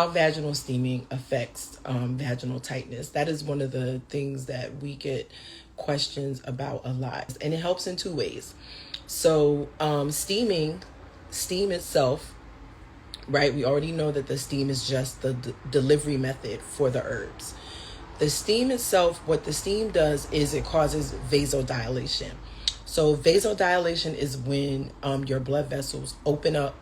how vaginal steaming affects vaginal tightness. That is one of the things that we get questions about a lot. And it helps in two ways. So steam itself, right? We already know that the steam is just the delivery method for the herbs. The steam itself, what the steam does is it causes vasodilation. So vasodilation is when your blood vessels open up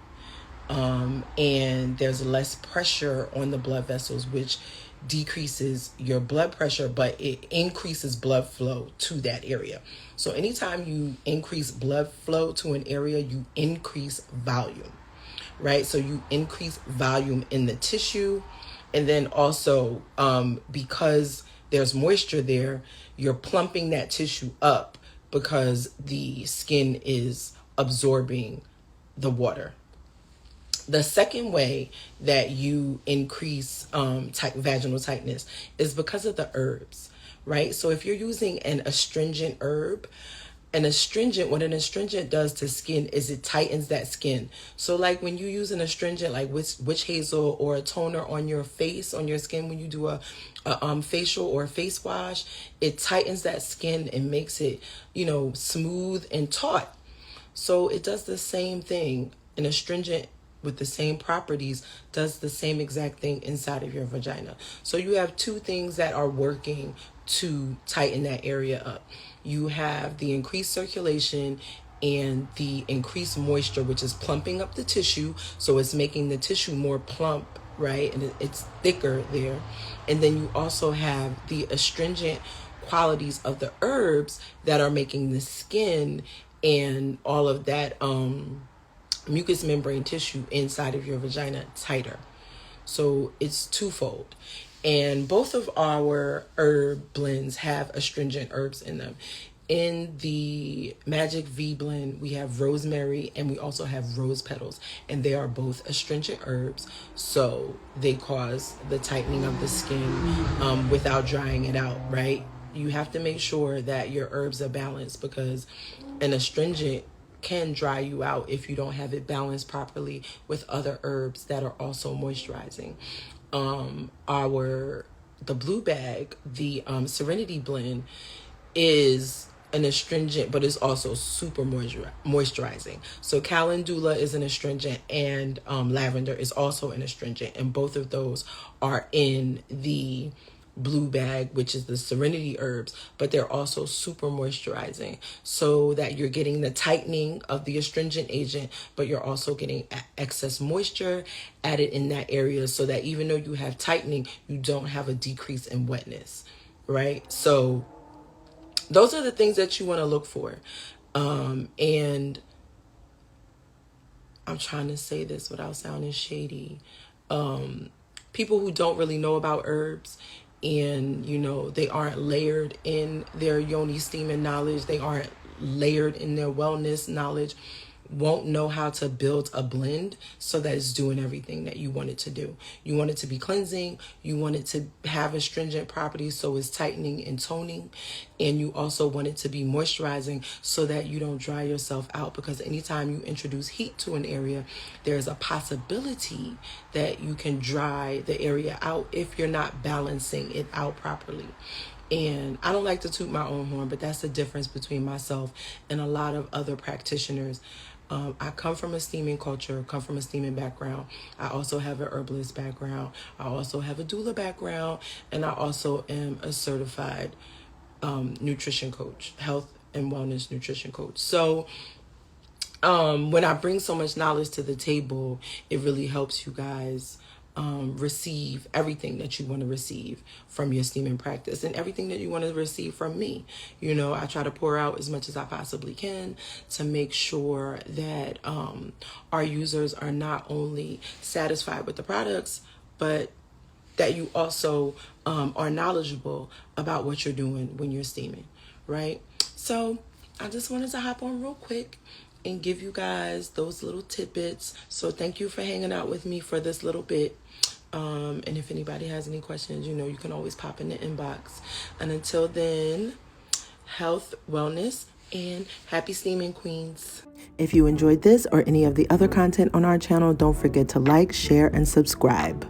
and there's less pressure on the blood vessels, which decreases your blood pressure, but it increases blood flow to that area. So anytime you increase blood flow to an area, you increase volume, right? So you increase volume in the tissue. And then also, because there's moisture there, you're plumping that tissue up because the skin is absorbing the water. The second way that you increase vaginal tightness is because of the herbs, right? So if you're using an astringent herb, what an astringent does to skin is it tightens that skin. So like when you use an astringent like witch hazel or a toner on your face, on your skin, when you do a facial or a face wash, it tightens that skin and makes it, smooth and taut. So it does the same thing. An astringent with the same properties does the same exact thing inside of your vagina. So you have two things that are working to tighten that area up. You have the increased circulation and the increased moisture, which is plumping up the tissue. So it's making the tissue more plump, right? And it's thicker there. And then you also have the astringent qualities of the herbs that are making the skin and all of that mucous membrane tissue inside of your vagina tighter. So it's twofold. And both of our herb blends have astringent herbs in them. In the Magic V blend, we have rosemary and we also have rose petals. And they are both astringent herbs. So they cause the tightening of the skin without drying it out, right? You have to make sure that your herbs are balanced because an astringent can dry you out if you don't have it balanced properly with other herbs that are also moisturizing. The blue bag, the Serenity blend, is an astringent, but it's also super moisturizing. So calendula is an astringent and lavender is also an astringent, and both of those are in the blue bag, which is the Serenity herbs, but they're also super moisturizing so that you're getting the tightening of the astringent agent, but you're also getting excess moisture added in that area so that even though you have tightening, you don't have a decrease in wetness, right? So those are the things that you want to look for. And I'm trying to say this without sounding shady. People who don't really know about herbs, and they aren't layered in their yoni steaming knowledge, they aren't layered in their wellness knowledge, won't know how to build a blend so that it's doing everything that you want it to do. You want it to be cleansing, you want it to have astringent properties so it's tightening and toning, and you also want it to be moisturizing so that you don't dry yourself out, because anytime you introduce heat to an area, there's a possibility that you can dry the area out if you're not balancing it out properly. And I don't like to toot my own horn, but that's the difference between myself and a lot of other practitioners. I come from a steaming culture, come from a steaming background. I also have an herbalist background. I also have a doula background. And I also am a certified nutrition coach, health and wellness nutrition coach. So when I bring so much knowledge to the table, it really helps you guys receive everything that you want to receive from your steaming practice and everything that you want to receive from me. I try to pour out as much as I possibly can to make sure that our users are not only satisfied with the products, but that you also are knowledgeable about what you're doing when you're steaming, right? So I just wanted to hop on real quick and give you guys those little tidbits. So thank you for hanging out with me for this little bit. And if anybody has any questions, you can always pop in the inbox. And until then, health, wellness, and happy steaming, queens. If you enjoyed this or any of the other content on our channel, don't forget to like, share, and subscribe.